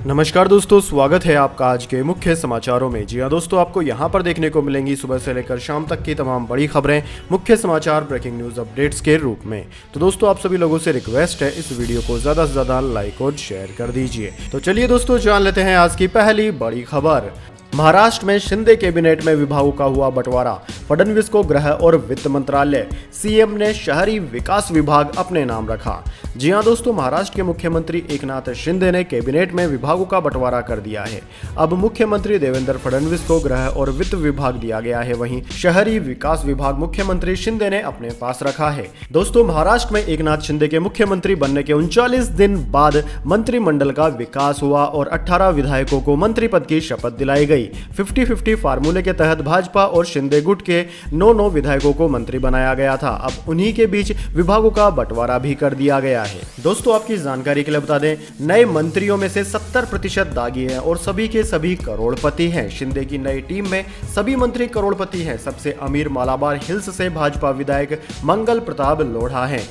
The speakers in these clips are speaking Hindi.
नमस्कार दोस्तों, स्वागत है आपका आज के मुख्य समाचारों में। जी हाँ दोस्तों, आपको यहाँ पर देखने को मिलेंगी सुबह से लेकर शाम तक की तमाम बड़ी खबरें, मुख्य समाचार, ब्रेकिंग न्यूज़ अपडेट्स के रूप में। तो दोस्तों, आप सभी लोगों से रिक्वेस्ट है इस वीडियो को ज़्यादा से ज़्यादा लाइक और शेयर कर दीजिए। तो चलिए दोस्तों, जान लेते हैं आज की पहली बड़ी खबर। महाराष्ट्र में शिंदे कैबिनेट में विभागों का हुआ बंटवारा, फडणवीस को गृह और वित्त मंत्रालय, सीएम ने शहरी विकास विभाग अपने नाम रखा। जी हां दोस्तों, महाराष्ट्र के मुख्यमंत्री एकनाथ शिंदे ने कैबिनेट में विभागों का बंटवारा कर दिया है। अब मुख्यमंत्री देवेंद्र फडणवीस को गृह और वित्त विभाग दिया गया है, वहीं शहरी विकास विभाग मुख्यमंत्री शिंदे ने अपने पास रखा है। दोस्तों, महाराष्ट्र में एकनाथ शिंदे के मुख्यमंत्री बनने के 39 दिन बाद मंत्रिमंडल का विकास हुआ और 18 विधायकों को मंत्री पद की शपथ दिलाई गई। 50-50 फार्मूले के तहत भाजपा और शिंदे गुट के 9 विधायकों को मंत्री बनाया गया था। अब उन्हीं के बीच विभागों का बंटवारा भी कर दिया गया है। दोस्तों, आपकी जानकारी के लिए बता दें, नए मंत्रियों में से 70% दागी हैं और सभी के सभी करोड़पति हैं। शिंदे की नई टीम में सभी मंत्री करोड़पति हैं। सबसे अमीर मालाबार हिल्स से भाजपा विधायक मंगल प्रताप लोढ़ा हैं,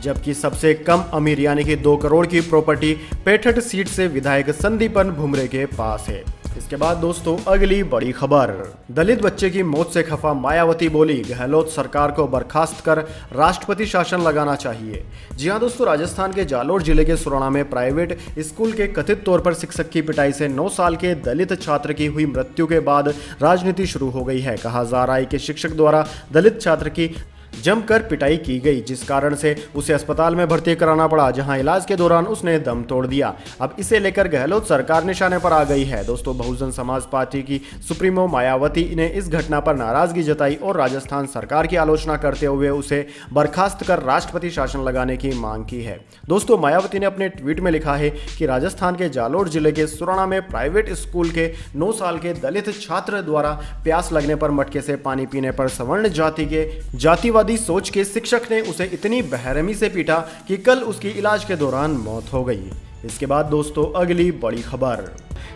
जबकि सबसे कम अमीर यानी कि 2 करोड़ की प्रॉपर्टी पेठट सीट से विधायक संदीपन भुमरे के पास है। इसके बाद दोस्तों, अगली बड़ी खबर। दलित बच्चे की मौत से खफा मायावती बोली, गहलोत सरकार को बर्खास्त कर राष्ट्रपति शासन लगाना चाहिए। जी हां दोस्तों, राजस्थान के जालोर जिले के सुराणा में प्राइवेट स्कूल के कथित तौर पर शिक्षक की पिटाई से 9 साल के दलित छात्र की हुई मृत्यु के बाद राजनीति शुरू हो गई है। कहा जा रहा है कि शिक्षक द्वारा दलित छात्र की जमकर पिटाई की गई, जिस कारण से उसे अस्पताल में भर्ती कराना पड़ा, जहां इलाज के दौरान उसने दम तोड़ दिया। अब इसे लेकर गहलोत सरकार निशाने पर आ गई है। दोस्तों, बहुजन समाज पार्टी की सुप्रीमो मायावती ने इस घटना पर नाराजगी जताई और राजस्थान सरकार की आलोचना करते हुए उसे बर्खास्त कर राष्ट्रपति शासन लगाने की मांग की है। दोस्तों, मायावती ने अपने ट्वीट में लिखा है कि राजस्थान के जालोर जिले के सुराणा में प्राइवेट स्कूल के 9 साल के दलित छात्र द्वारा प्यास लगने पर मटके से पानी पीने पर सवर्ण जाति के जातिवादी सोच के शिक्षक ने उसे इतनी बेरहमी से पीटा कि कल उसकी इलाज के दौरान मौत हो गई। इसके बाद दोस्तों, अगली बड़ी खबर।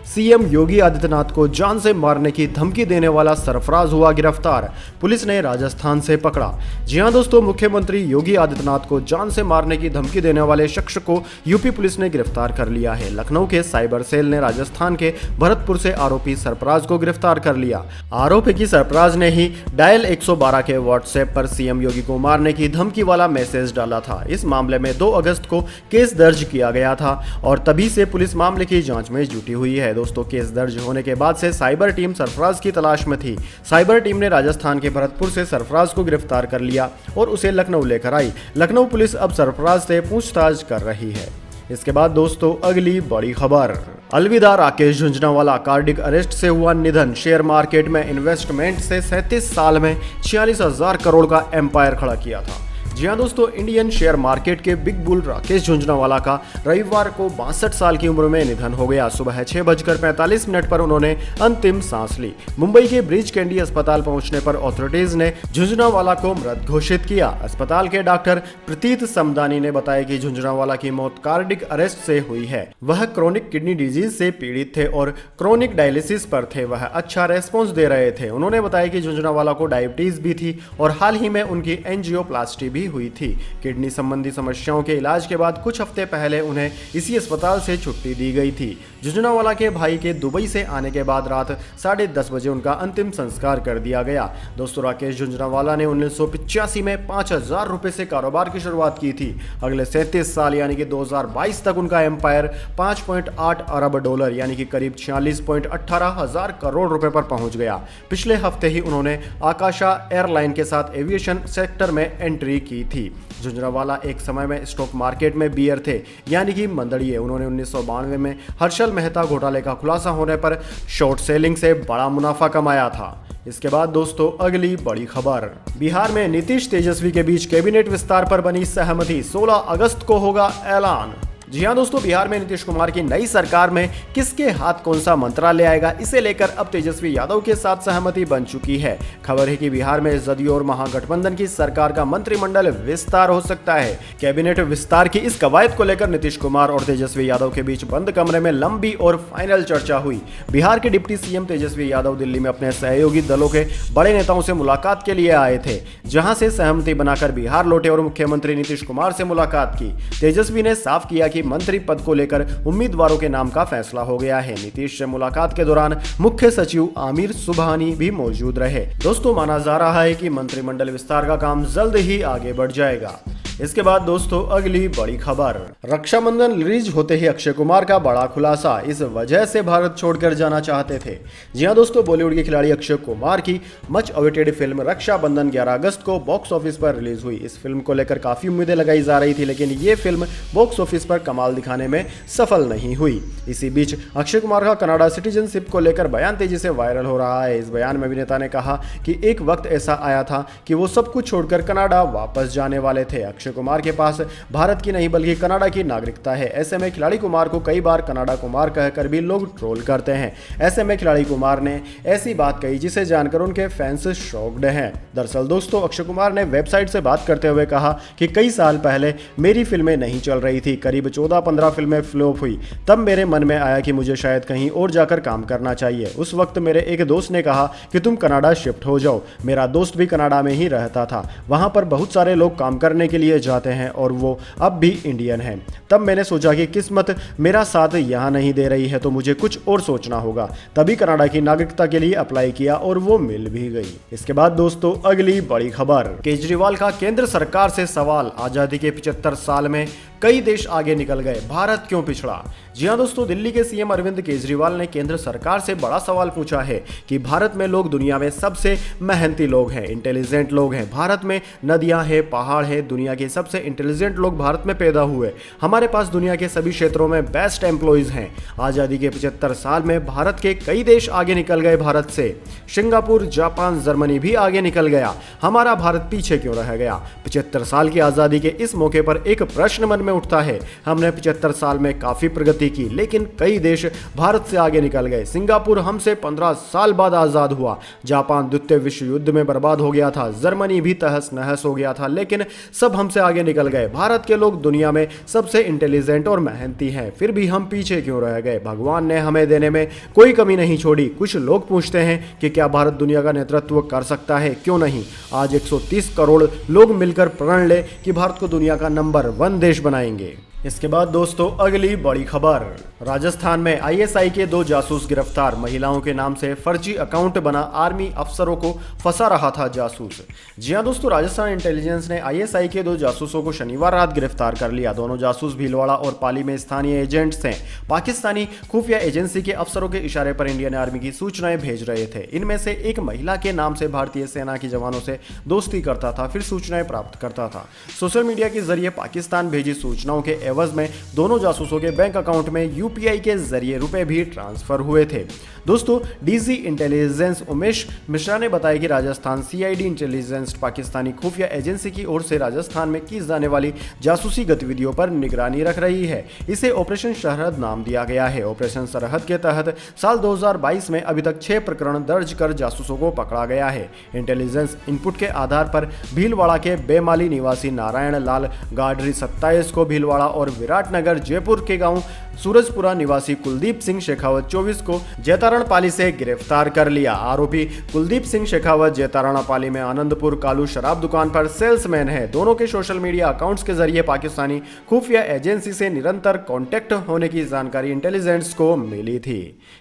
सीएम योगी आदित्यनाथ को जान से मारने की धमकी देने वाला सरफराज हुआ गिरफ्तार, पुलिस ने राजस्थान से पकड़ा। जी हां दोस्तों, मुख्यमंत्री योगी आदित्यनाथ को जान से मारने की धमकी देने वाले शख्स को यूपी पुलिस ने गिरफ्तार कर लिया है। लखनऊ के साइबर सेल ने राजस्थान के भरतपुर से आरोपी सरफराज को गिरफ्तार कर लिया। आरोपी की सरफराज ने ही डायल 112 के व्हाट्सएप पर सीएम योगी को मारने की धमकी वाला मैसेज डाला था। इस मामले में 2 अगस्त को केस दर्ज किया गया था और तभी से पुलिस मामले की जांच में जुटी हुई है। दोस्तों, केस दर्ज होने के बाद से साइबर टीम सरफराज की तलाश में थी। साइबर टीम ने राजस्थान के भरतपुर से सरफराज को गिरफ्तार कर लिया और उसे लखनऊ लेकर आई। लखनऊ पुलिस अब सरफराज से पूछताछ कर रही है। इसके बाद दोस्तों, अगली बड़ी खबर। अलविदा राकेश झुंझुनवाला, कार्डिक अरेस्ट से हुआ निधन। शेयर मार्केट में इन्वेस्टमेंट से 37 साल में 46,000 करोड़ का एम्पायर खड़ा किया था। जी हाँ दोस्तों, इंडियन शेयर मार्केट के बिग बुल राकेश झुंझुनवाला का रविवार को 62 साल की उम्र में निधन हो गया। सुबह 6:45 पर उन्होंने अंतिम सांस ली। मुंबई के ब्रीच कैंडी अस्पताल पहुंचने पर अथॉरिटीज ने झुंझुनवाला को मृत घोषित किया। अस्पताल के डॉक्टर प्रतीत समदानी ने बताया कि झुंझुनवाला की मौत कार्डिक अरेस्ट से हुई है। वह क्रोनिक किडनी डिजीज से पीड़ित थे और क्रोनिक डायलिसिस पर थे। वह अच्छा रेस्पॉन्स दे रहे थे। उन्होंने बताया कि झुंझुनवाला को डायबिटीज भी थी और हाल ही में उनकी एंजियोप्लास्टी भी हुई थी। किडनी संबंधी समस्याओं के इलाज के बाद कुछ हफ्ते पहले उन्हें इसी अस्पताल से छुट्टी दी गई थी। झुंझुनवाला के भाई के दुबई से आने के बाद रात 10:30 बजे उनका अंतिम संस्कार कर दिया गया। दोस्तों, राकेश झुंझुनवाला ने 1985 में 5,000 रुपए से कारोबार की शुरुआत की थी। अगले 37 साल यानी कि 2022 तक उनका एम्पायर 5.8 अरब डॉलर यानी कि करीब 46.18 हजार करोड़ रुपए पर पहुंच गया। पिछले हफ्ते ही उन्होंने आकाशा एयरलाइन के साथ एविएशन सेक्टर में एंट्री की थी। झुंझुनवाला एक समय में स्टॉक मार्केट में बियर थे यानी कि मंदड़िए। उन्होंने 1992 में हर्षल मेहता घोटाले का खुलासा होने पर शॉर्ट सेलिंग से बड़ा मुनाफा कमाया था। इसके बाद दोस्तों, अगली बड़ी खबर। बिहार में नीतीश तेजस्वी के बीच कैबिनेट विस्तार पर बनी सहमति, 16 अगस्त को होगा ऐलान। जी हाँ दोस्तों, बिहार में नीतीश कुमार की नई सरकार में किसके हाथ कौन सा मंत्रालय आएगा, इसे लेकर अब तेजस्वी यादव के साथ सहमति बन चुकी है। खबर है कि बिहार में जदयू और महागठबंधन की सरकार का मंत्रिमंडल विस्तार हो सकता है। कैबिनेट विस्तार की इस कवायद को लेकर नीतीश कुमार और तेजस्वी यादव के बीच बंद कमरे में लंबी और फाइनल चर्चा हुई। बिहार के डिप्टी सीएम तेजस्वी यादव दिल्ली में अपने सहयोगी दलों के बड़े नेताओं से मुलाकात के लिए आए थे, जहां से सहमति बनाकर बिहार लौटे और मुख्यमंत्री नीतीश कुमार से मुलाकात की। तेजस्वी ने साफ किया कि कि मंत्री पद को लेकर उम्मीदवारों के नाम का फैसला हो गया है। नीतीश से मुलाकात के दौरान मुख्य सचिव आमिर सुबहानी भी मौजूद रहे। दोस्तों, माना जा रहा है कि मंत्रिमंडल विस्तार का काम जल्द ही आगे बढ़ जाएगा। इसके बाद दोस्तों अगली बड़ी खबर, रक्षाबंधन रिलीज होते ही अक्षय कुमार का बड़ा खुलासा, इस वजह से भारत छोड़कर जाना चाहते थे। जी हां दोस्तों, बॉलीवुड के खिलाड़ी अक्षय कुमार की मच अवेटेड फिल्म रक्षाबंधन 11 अगस्त को बॉक्स ऑफिस पर रिलीज हुई। इस फिल्म को लेकर काफी उम्मीदें लगाई जा रही थी, लेकिन ये फिल्म बॉक्स ऑफिस पर कमाल दिखाने में सफल नहीं हुई। इसी बीच अक्षय कुमार का कनाडा सिटीजनशिप को लेकर बयान तेजी से वायरल हो रहा है। इस बयान में अभिनेता ने कहा कि एक वक्त ऐसा आया था कि वो सब कुछ छोड़कर कनाडा वापस जाने वाले थे। अक्षय कुमार के पास भारत की नहीं बल्कि कनाडा की नागरिकता है। ऐसे में खिलाड़ी कुमार को कई बार कनाडा कुमार कहकर भी लोग ट्रोल करते हैं। ऐसे में खिलाड़ी कुमार ने ऐसी बात कही जिसे जानकर उनके फैंस शॉक्ड हैं। दरअसल दोस्तों, अक्षय कुमार ने वेबसाइट से बात करते हुए कहा कि कई साल पहले मेरी फिल्में नहीं चल रही थी, करीब 14-15 फिल्में फ्लॉप हुई। तब मेरे मन में आया कि मुझे शायद कहीं और जाकर काम करना चाहिए। उस वक्त मेरे एक दोस्त ने कहा कि तुम कनाडा शिफ्ट हो जाओ। मेरा दोस्त भी कनाडा में ही रहता था। वहां पर बहुत सारे लोग काम करने के लिए जाते हैं और वो अब भी इंडियन हैं। तब मैंने सोचा कि किस्मत मेरा साथ यहाँ नहीं दे रही है तो मुझे कुछ और सोचना होगा। तभी कनाडा की नागरिकता के लिए अप्लाई किया और वो मिल भी गई। इसके बाद दोस्तों अगली बड़ी खबर, केजरीवाल का केंद्र सरकार से सवाल, आजादी के 75 साल में कई देश आगे निकल गए, भारत क्यों पिछड़ा। जी हां दोस्तों, दिल्ली के सीएम अरविंद केजरीवाल ने केंद्र सरकार से बड़ा सवाल पूछा है कि भारत में लोग दुनिया में सबसे मेहनती लोग हैं, इंटेलिजेंट लोग हैं। भारत में नदियां हैं, पहाड़ हैं, दुनिया के सबसे इंटेलिजेंट लोग भारत में पैदा हुए। हमारे पास दुनिया के सभी क्षेत्रों में बेस्ट एम्प्लॉइज हैं। आजादी के 75 साल में भारत के कई देश आगे निकल गए भारत से। सिंगापुर, जापान, जर्मनी भी आगे निकल गया। हमारा भारत पीछे क्यों रह गया। 75 साल की आजादी के इस मौके पर एक प्रश्न मन में उठता है। हमने 75 साल में काफी प्रगति की, लेकिन कई देश भारत से आगे निकल गए। सिंगापुर हमसे 15 साल बाद आजाद हुआ। जापान द्वितीय विश्व युद्ध में बर्बाद हो गया था। जर्मनी भी तहस नहस हो गया था, लेकिन सब हमसे आगे निकल गए। भारत के लोग दुनिया में सबसे इंटेलिजेंट और मेहनती हैं, फिर भी हम पीछे क्यों रह गए। भगवान ने हमें देने में कोई कमी नहीं छोड़ी। कुछ लोग पूछते हैं कि क्या भारत दुनिया का नेतृत्व कर सकता है। क्यों नहीं। आज 130 करोड़ लोग मिलकर प्रण ले कि भारत को दुनिया का नंबर 1 देश बनाएंगे। इसके बाद दोस्तों अगली बड़ी खबर, राजस्थान में आईएसआई के 2 जासूस गिरफ्तार। महिलाओं के नाम से फर्जी अकाउंट बना आर्मी अफसरों को फंसा रहा था जासूस। जी हां दोस्तों, राजस्थान इंटेलिजेंस ने आईएसआई के 2 जासूसों को शनिवार रात गिरफ्तार कर लिया। दोनों जासूस भीलवाड़ा और पाली में स्थानीय एजेंट्स हैं। पाकिस्तानी खुफिया एजेंसी के अफसरों के इशारे पर इंडियन आर्मी की सूचनाएं भेज रहे थे। इनमें से एक महिला के नाम से भारतीय सेना के जवानों से दोस्ती करता था, फिर सूचनाएं प्राप्त करता था। सोशल मीडिया के जरिए पाकिस्तान भेजी सूचनाओं के एवज में दोनों जासूसों के बैंक अकाउंट में यूपीआई के जरिए रुपए भी ट्रांसफर हुए थे। दोस्तों, डीजी इंटेलिजेंस उमेश मिश्रा ने बताया कि राजस्थान सीआईडी इंटेलिजेंस पाकिस्तानी खुफिया एजेंसी की ओर से राजस्थान में की जाने वाली जासूसी गतिविधियों पर निगरानी रख रही है। इसे ऑपरेशन सरहद नाम दिया गया है। ऑपरेशन सरहद के तहत साल 2022 में अभी तक 6 प्रकरण दर्ज कर जासूसों को पकड़ा गया है। इंटेलिजेंस इनपुट के आधार पर भीलवाड़ा के बेमाली निवासी नारायण लाल गाडरी 27 को, भीलवाड़ा और विराटनगर जयपुर के गांव सूरजपुरा निवासी कुलदीप सिंह शेखावत 24 को जैतारण पाली से गिरफ्तार कर लिया। आरोपी कुलदीप सिंह शेखावत जैतारण पाली में आनंदपुर कालू शराब दुकान पर सेल्समैन है। दोनों के सोशल मीडिया अकाउंट्स के जरिए पाकिस्तानी खुफिया एजेंसी से निरंतर कांटेक्ट होने की जानकारी इंटेलिजेंस को मिली थी।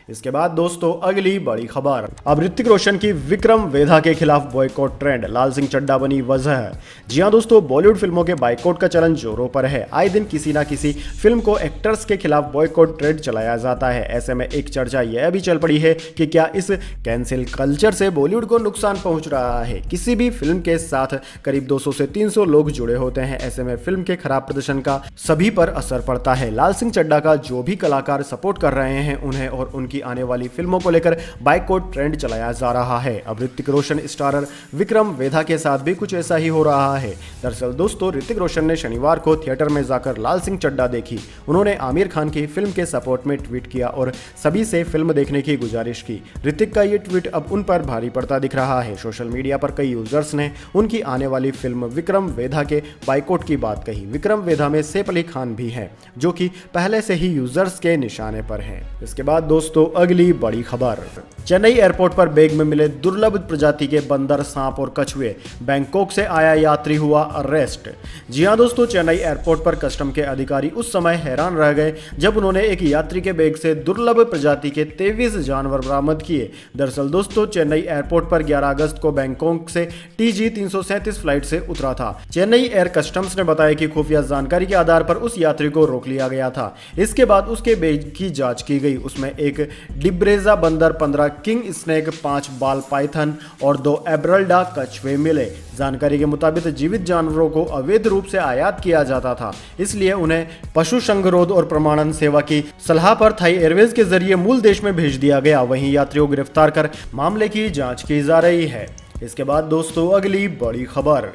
इसके बाद दोस्तों अगली बड़ी खबर, अब ऋतिक रोशन की विक्रम वेधा के खिलाफ बॉयकॉट ट्रेंड, लाल सिंह चड्ढा बनी वजह। जी हां दोस्तों, बॉलीवुड फिल्मों के बाइकआउट का चलन जोरों पर है। आए दिन किसी ना किसी फिल्म को एक्टर्स के खिलाफ बॉयकॉट ट्रेंड चलाया जाता है। ऐसे में एक चर्चा यह भी चल पड़ी है कि क्या इस कैंसिल कल्चर से बॉलीवुड को नुकसान पहुंच रहा है। किसी भी फिल्म के साथ करीब 200 से 300 लोग जुड़े होते हैं। ऐसे में फिल्म के खराब प्रदर्शन का सभी पर असर पड़ता है। लाल सिंह चड्ढा का जो भी कलाकार सपोर्ट कर रहे हैं, उन्हें और उनकी आने वाली फिल्मों को लेकर बाइकआउट ट्रेंड चलाया जा रहा है। अब ऋतिक रोशन स्टारर विक्रम वेधा के साथ भी कुछ ऐसा ही हो रहा है। दरअसल दोस्तों, ऋतिक रोशन ने शनिवार को थिएटर में जाकर लाल सिंह चड्ढा देखी। उन्होंने आमिर खान की फिल्म के सपोर्ट में ट्वीट किया और सभी से फिल्म देखने की गुजारिश की। ऋतिक का ये ट्वीट अब उन पर भारी पड़ता दिख रहा है। सोशल मीडिया पर कई यूजर्स ने उनकी आने वाली फिल्म विक्रम वेधा के बाइकआउट की बात कही। विक्रम वेधा में सैफ अली खान भी है, जो कि पहले से ही यूजर्स के निशाने पर हैं। इसके बाद दोस्तों अगली बड़ी खबर, चेन्नई एयरपोर्ट पर बैग में मिले दुर्लभ प्रजाति के बंदर, सांप और कछुए। बैंकॉक से आया यात्री हुआ अरेस्ट। जी हां दोस्तों, चेन्नई एयरपोर्ट पर कस्टम के अधिकारी उस समय हैरान रह गए जब उन्होंने एक यात्री के बैग से दुर्लभ प्रजाति के 23 जानवर बरामद किए। दरअसल दोस्तों, चेन्नई एयरपोर्ट पर 11 अगस्त को बैंकॉक से TG 337 फ्लाइट से उतरा था। चेन्नई एयर कस्टम्स ने बताया कि खुफिया जानकारी के आधार पर उस यात्री को रोक लिया गया था। इसके बाद उसके बैग की जांच की गई। उसमें एक डिब्रेजा बंदर, 15 किंग स्नेक, 5 बाल पाइथन और 2 एबरल्डा कछुए मिले। जानकारी के मुताबिक जीवित जानवरों को अवैध रूप से आयात किया जाता था, इसलिए उन्हें पशु संगरोध और प्रमाणन सेवा की सलाह पर थाई एयरवेज के जरिए मूल देश में भेज दिया गया। वहीं यात्रियों को गिरफ्तार कर मामले की जांच की जा रही है। इसके बाद दोस्तों अगली बड़ी खबर,